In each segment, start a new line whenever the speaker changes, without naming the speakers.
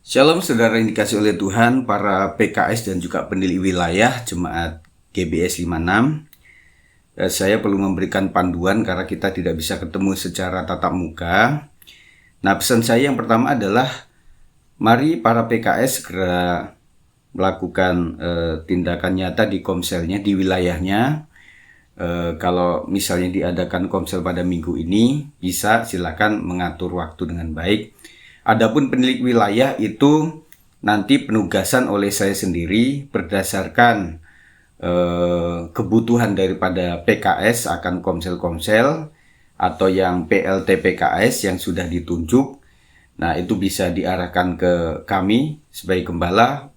Shalom saudara yang dikasih oleh Tuhan, para PKS dan juga pendiri wilayah Jemaat GBS 56. Saya perlu memberikan panduan karena kita tidak bisa ketemu secara tatap muka. Nah, pesan saya yang pertama adalah mari para PKS segera melakukan tindakan nyata di komselnya, di wilayahnya. Kalau misalnya diadakan komsel pada minggu ini, bisa silakan mengatur waktu dengan baik. Adapun penilik wilayah itu nanti penugasan oleh saya sendiri berdasarkan kebutuhan daripada PKS akan komsel-komsel atau yang PLT PKS yang sudah ditunjuk. Nah, itu bisa diarahkan ke kami sebagai gembala.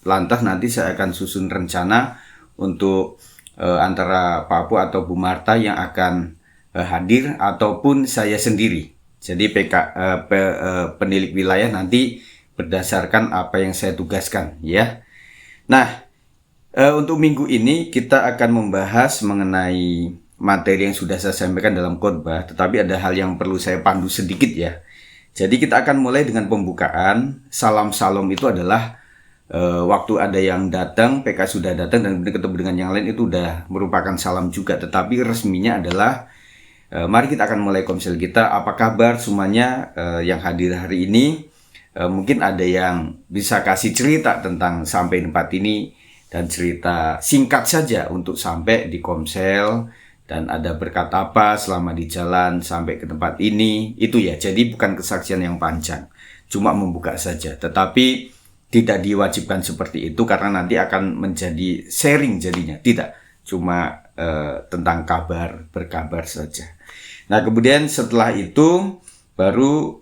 Lantas nanti saya akan susun rencana untuk antara Pak Apu atau Bu Marta yang akan hadir ataupun saya sendiri. Jadi penilik wilayah nanti berdasarkan apa yang saya tugaskan ya. Nah, untuk minggu ini kita akan membahas mengenai materi yang sudah saya sampaikan dalam khotbah, tetapi ada hal yang perlu saya pandu sedikit ya. Jadi kita akan mulai dengan pembukaan. Salam Salom itu adalah waktu ada yang datang, PK sudah datang dan ketemu dengan yang lain, itu udah merupakan salam juga. Tetapi resminya adalah mari kita akan mulai komsel kita. Apa kabar semuanya yang hadir hari ini? Mungkin ada yang bisa kasih cerita tentang sampai di tempat ini dan cerita singkat saja untuk sampai di komsel dan ada berkata apa selama di jalan sampai ke tempat ini. Itu ya, jadi bukan kesaksian yang panjang, cuma membuka saja. Tetapi tidak diwajibkan seperti itu karena nanti akan menjadi sharing jadinya. Tidak, cuma tentang kabar, berkabar saja. Nah, kemudian setelah itu baru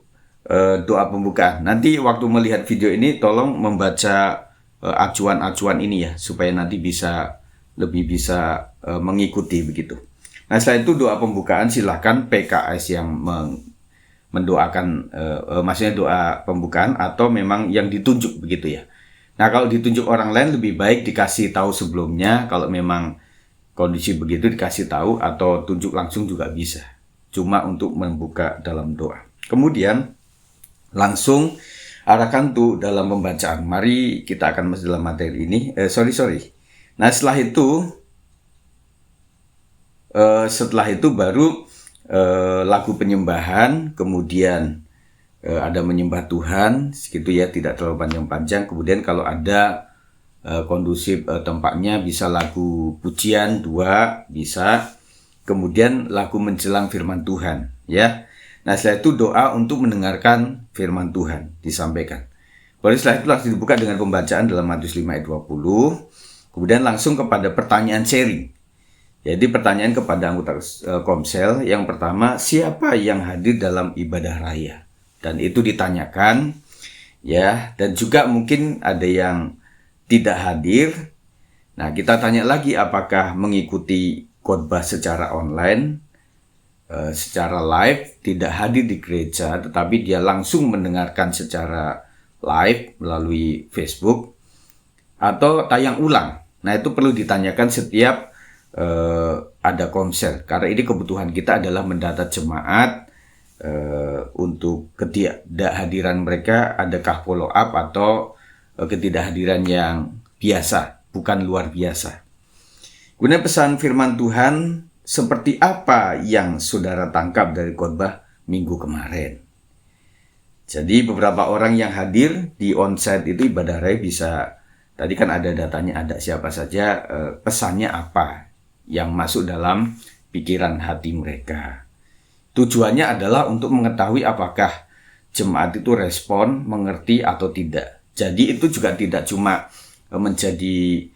doa pembukaan. Nanti waktu melihat video ini tolong membaca acuan-acuan ini ya, supaya nanti lebih bisa mengikuti begitu. Nah, setelah itu doa pembukaan silakan PKS yang mendoakan, maksudnya doa pembukaan atau memang yang ditunjuk begitu ya. Nah, kalau ditunjuk orang lain lebih baik dikasih tahu sebelumnya, kalau memang kondisi begitu dikasih tahu, atau tunjuk langsung juga bisa. Cuma untuk membuka dalam doa. Kemudian langsung arahkan tuh dalam pembacaan. Mari kita akan masuk dalam materi ini. Nah, setelah itu baru lagu penyembahan, kemudian ada menyembah Tuhan, segitu ya, tidak terlalu panjang-panjang. Kemudian kalau ada kondusif tempatnya bisa lagu pujian 2 bisa, kemudian lagu menjelang firman Tuhan ya. Nah, setelah itu doa untuk mendengarkan firman Tuhan disampaikan. Baru setelah itu langsung dibuka dengan pembacaan dalam Matius 5 ayat 20. Kemudian langsung kepada pertanyaan sharing. Jadi pertanyaan kepada anggota komsel, yang pertama, siapa yang hadir dalam ibadah raya? Dan itu ditanyakan ya, dan juga mungkin ada yang tidak hadir. Nah, kita tanya lagi apakah mengikuti khotbah secara online, secara live, tidak hadir di gereja, tetapi dia langsung mendengarkan secara live melalui Facebook, atau tayang ulang. Nah, itu perlu ditanyakan setiap ada komsel, karena ini kebutuhan kita adalah mendata jemaat untuk ketidakhadiran mereka, adakah follow up atau ketidakhadiran yang biasa, bukan luar biasa. Kemudian pesan firman Tuhan, seperti apa yang saudara tangkap dari khotbah minggu kemarin. Jadi beberapa orang yang hadir di onsite itu ibadah raya bisa, tadi kan ada datanya, ada siapa saja, pesannya apa yang masuk dalam pikiran hati mereka. Tujuannya adalah untuk mengetahui apakah jemaat itu respon, mengerti atau tidak. Jadi itu juga tidak cuma menjadi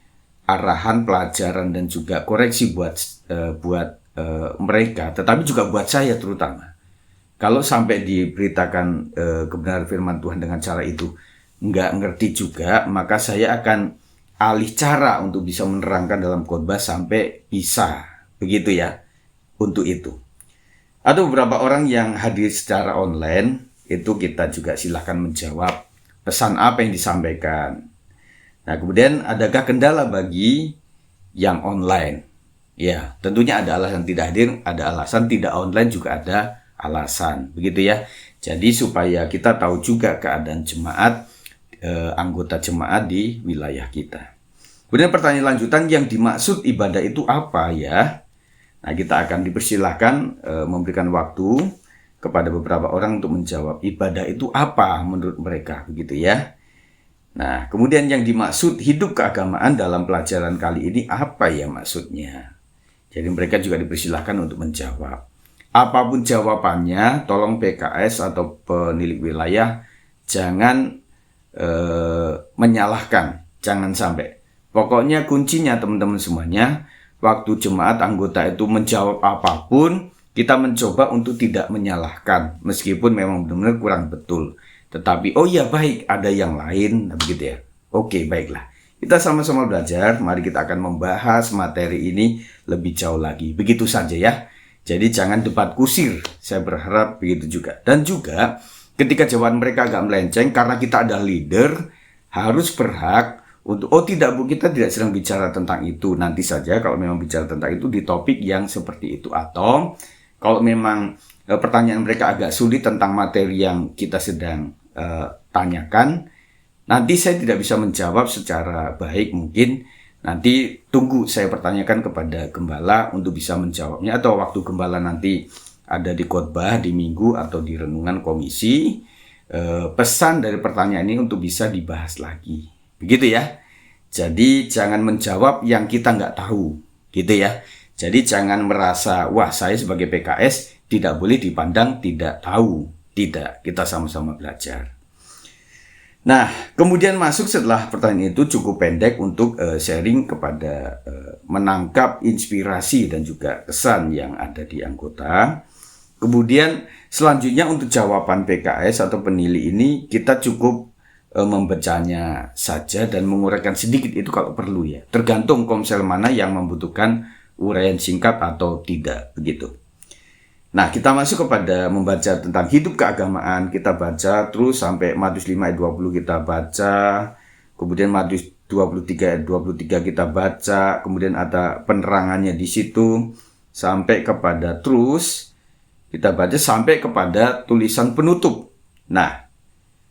arahan, pelajaran dan juga koreksi buat mereka, tetapi juga buat saya terutama. Kalau sampai diberitakan kebenaran firman Tuhan dengan cara itu nggak ngerti juga, maka saya akan alih cara untuk bisa menerangkan dalam khotbah sampai bisa, begitu ya, untuk itu. Ada beberapa orang yang hadir secara online, itu kita juga silakan menjawab pesan apa yang disampaikan. Nah, kemudian adakah kendala bagi yang online? Ya, tentunya ada alasan tidak hadir, ada alasan tidak online, juga ada alasan, begitu ya. Jadi supaya kita tahu juga keadaan jemaat, anggota jemaat di wilayah kita. Kemudian pertanyaan lanjutan, yang dimaksud ibadah itu apa ya? Nah, kita akan dipersilahkan memberikan waktu kepada beberapa orang untuk menjawab ibadah itu apa menurut mereka, begitu ya. Nah, kemudian yang dimaksud hidup keagamaan dalam pelajaran kali ini apa ya maksudnya? Jadi mereka juga dipersilahkan untuk menjawab. Apapun jawabannya, tolong PKS atau penilik wilayah jangan menyalahkan, jangan sampai. Pokoknya kuncinya teman-teman semuanya, waktu jemaat anggota itu menjawab apapun, kita mencoba untuk tidak menyalahkan, meskipun memang benar-benar kurang betul. Tetapi, oh ya baik, ada yang lain, begitu ya. Oke, baiklah. Kita sama-sama belajar, mari kita akan membahas materi ini lebih jauh lagi. Begitu saja ya. Jadi jangan debat kusir, saya berharap begitu juga. Dan juga, ketika jawaban mereka agak melenceng, karena kita ada leader, harus berhak untuk, oh tidak Bu, kita tidak sedang bicara tentang itu. Nanti saja kalau memang bicara tentang itu di topik yang seperti itu. Atau kalau memang pertanyaan mereka agak sulit tentang materi yang kita sedang tanyakan, nanti saya tidak bisa menjawab secara baik, mungkin nanti tunggu saya pertanyakan kepada gembala untuk bisa menjawabnya, atau waktu gembala nanti ada di khotbah di minggu atau di renungan komisi, pesan dari pertanyaan ini untuk bisa dibahas lagi, begitu ya. Jadi jangan menjawab yang kita nggak tahu, gitu ya. Jadi jangan merasa, wah saya sebagai PKS tidak boleh dipandang tidak tahu. Tidak, kita sama-sama belajar. Nah, kemudian masuk setelah pertanyaan itu cukup pendek untuk sharing kepada menangkap inspirasi dan juga kesan yang ada di anggota. Kemudian selanjutnya untuk jawaban PKS atau penilai ini kita cukup membacanya saja dan menguraikan sedikit itu kalau perlu ya. Tergantung komsel mana yang membutuhkan uraian singkat atau tidak, begitu. Nah, kita masuk kepada membaca tentang hidup keagamaan. Kita baca terus sampai Matius 5 ayat 20 kita baca. Kemudian Matius 23 ayat 23 kita baca. Kemudian ada penerangannya di situ. Sampai kepada terus kita baca sampai kepada tulisan penutup. Nah,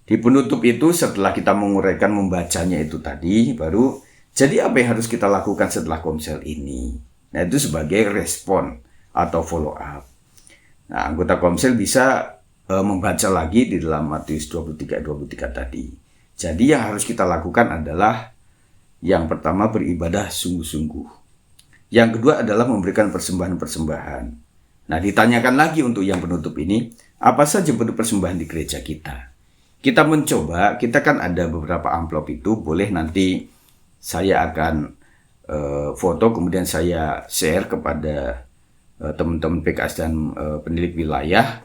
di penutup itu setelah kita menguraikan membacanya itu tadi, baru jadi apa yang harus kita lakukan setelah komsel ini? Nah, itu sebagai respon atau follow up. Nah, anggota komsel bisa membaca lagi di dalam Matius 23 tadi. Jadi yang harus kita lakukan adalah yang pertama beribadah sungguh-sungguh. Yang kedua adalah memberikan persembahan-persembahan. Nah, ditanyakan lagi untuk yang penutup ini, apa saja bentuk persembahan di gereja kita? Kita mencoba, kita kan ada beberapa amplop itu, boleh nanti saya akan foto kemudian saya share kepada teman-teman PKS dan penilik wilayah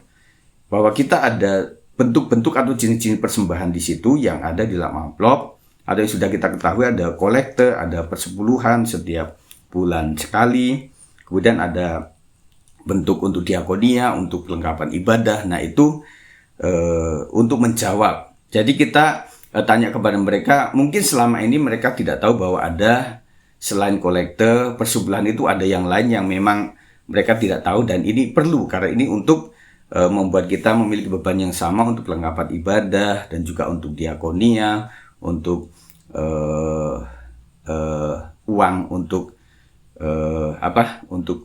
bahwa kita ada bentuk-bentuk atau jenis-jenis persembahan di situ yang ada di dalam amplop. Ada yang sudah kita ketahui, ada kolekte, ada persepuluhan setiap bulan sekali, kemudian ada bentuk untuk diakonia, untuk kelengkapan ibadah. Nah, itu untuk menjawab. Jadi kita tanya kepada mereka, mungkin selama ini mereka tidak tahu bahwa ada selain kolekte, persepuluhan itu ada yang lain yang memang mereka tidak tahu, dan ini perlu karena ini untuk membuat kita memiliki beban yang sama untuk kelengkapan ibadah dan juga untuk diakonia, untuk uang untuk untuk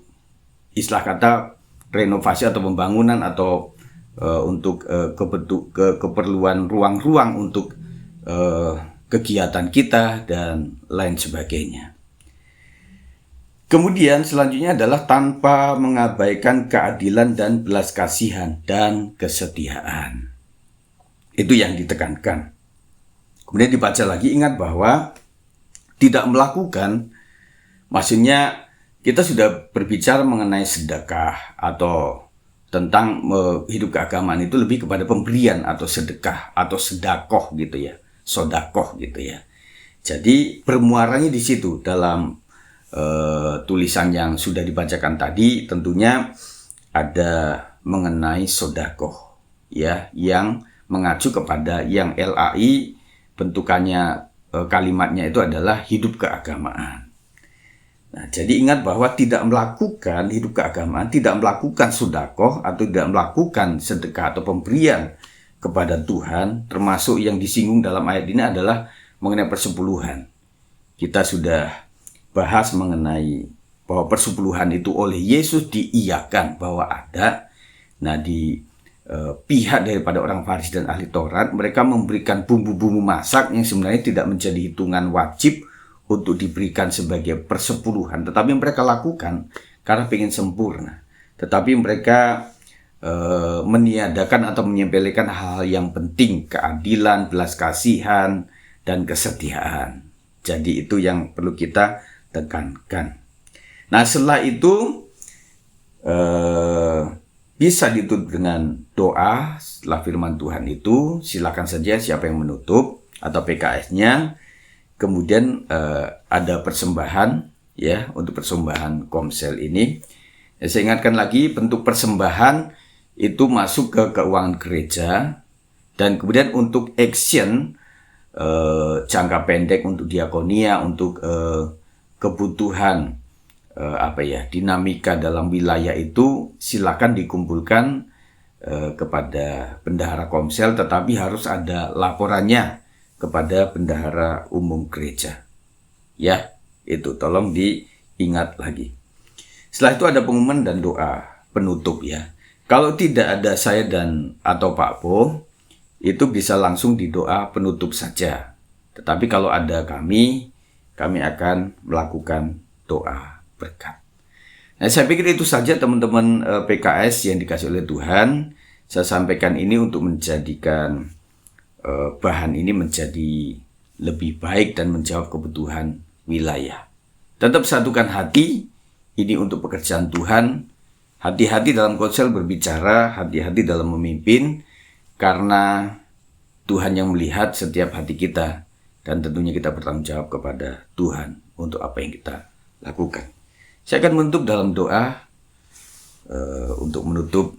istilah kata renovasi atau pembangunan atau untuk keperluan ruang-ruang untuk kegiatan kita dan lain sebagainya. Kemudian selanjutnya adalah tanpa mengabaikan keadilan dan belas kasihan dan kesetiaan. Itu yang ditekankan. Kemudian dibaca lagi, ingat bahwa tidak melakukan, maksudnya kita sudah berbicara mengenai sedekah atau tentang hidup keagamaan itu lebih kepada pemberian atau sedekah atau sedakoh gitu ya, sodakoh gitu ya. Jadi bermuaranya di situ dalam tulisan yang sudah dibacakan tadi, tentunya ada mengenai sodakoh ya, yang mengacu kepada yang LAI bentukannya, kalimatnya itu adalah hidup keagamaan. Nah, jadi ingat bahwa tidak melakukan hidup keagamaan, tidak melakukan sodakoh atau tidak melakukan sedekah atau pemberian kepada Tuhan, termasuk yang disinggung dalam ayat ini adalah mengenai persepuluhan. Kita sudah bahas mengenai bahwa persepuluhan itu oleh Yesus diiyakan bahwa ada. Nah, di pihak daripada orang Farisi dan ahli Taurat, mereka memberikan bumbu-bumbu masak yang sebenarnya tidak menjadi hitungan wajib untuk diberikan sebagai persepuluhan, tetapi mereka lakukan karena ingin sempurna. Tetapi mereka meniadakan atau menyepelekan hal-hal yang penting, keadilan, belas kasihan, dan kesetiaan. Jadi itu yang perlu kita tekankan. Nah, setelah itu bisa ditutup dengan doa setelah firman Tuhan itu. Silakan saja siapa yang menutup atau PKS-nya. Kemudian ada persembahan ya untuk persembahan komsel ini. Saya ingatkan lagi, bentuk persembahan itu masuk ke keuangan gereja, dan kemudian untuk action jangka pendek untuk diakonia, untuk kebutuhan dinamika dalam wilayah itu silakan dikumpulkan kepada bendahara komsel, tetapi harus ada laporannya kepada bendahara umum gereja. Ya, itu tolong diingat lagi. Setelah itu ada pengumuman dan doa penutup ya. Kalau tidak ada saya dan atau Pak Po, itu bisa langsung di doa penutup saja. Tetapi kalau ada kami akan melakukan doa berkat. Nah, saya pikir itu saja teman-teman PKS yang dikasih oleh Tuhan. Saya sampaikan ini untuk menjadikan bahan ini menjadi lebih baik dan menjawab kebutuhan wilayah. Tetap satukan hati. Ini untuk pekerjaan Tuhan. Hati-hati dalam konsel berbicara, hati-hati dalam memimpin, karena Tuhan yang melihat setiap hati kita, dan tentunya kita bertanggung jawab kepada Tuhan untuk apa yang kita lakukan. Saya akan menutup dalam doa untuk menutup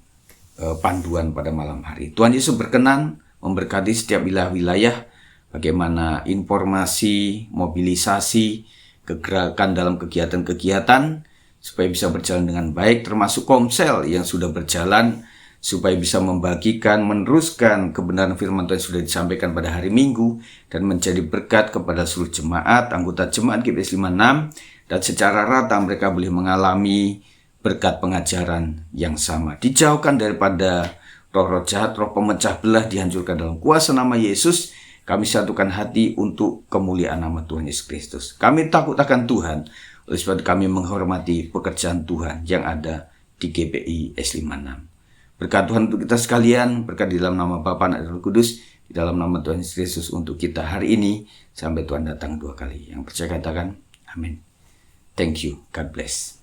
panduan pada malam hari. Tuhan Yesus berkenan memberkati setiap wilayah, bagaimana informasi, mobilisasi, kegerakan dalam kegiatan-kegiatan, supaya bisa berjalan dengan baik, termasuk komsel yang sudah berjalan, supaya bisa membagikan, meneruskan kebenaran firman Tuhan yang sudah disampaikan pada hari Minggu, dan menjadi berkat kepada seluruh jemaat, anggota jemaat GBS 56, dan secara rata mereka boleh mengalami berkat pengajaran yang sama. Dijauhkan daripada roh-roh jahat, roh pemecah belah, dihancurkan dalam kuasa nama Yesus. Kami satukan hati untuk kemuliaan nama Tuhan Yesus Kristus. Kami takut akan Tuhan, oleh sebab kami menghormati pekerjaan Tuhan yang ada di GPI S56. Berkat Tuhan untuk kita sekalian, berkat di dalam nama Bapa, Anak, dan Roh Kudus, di dalam nama Tuhan Yesus Kristus untuk kita hari ini, sampai Tuhan datang 2 kali. Yang percaya katakan, amin. Thank you. God bless.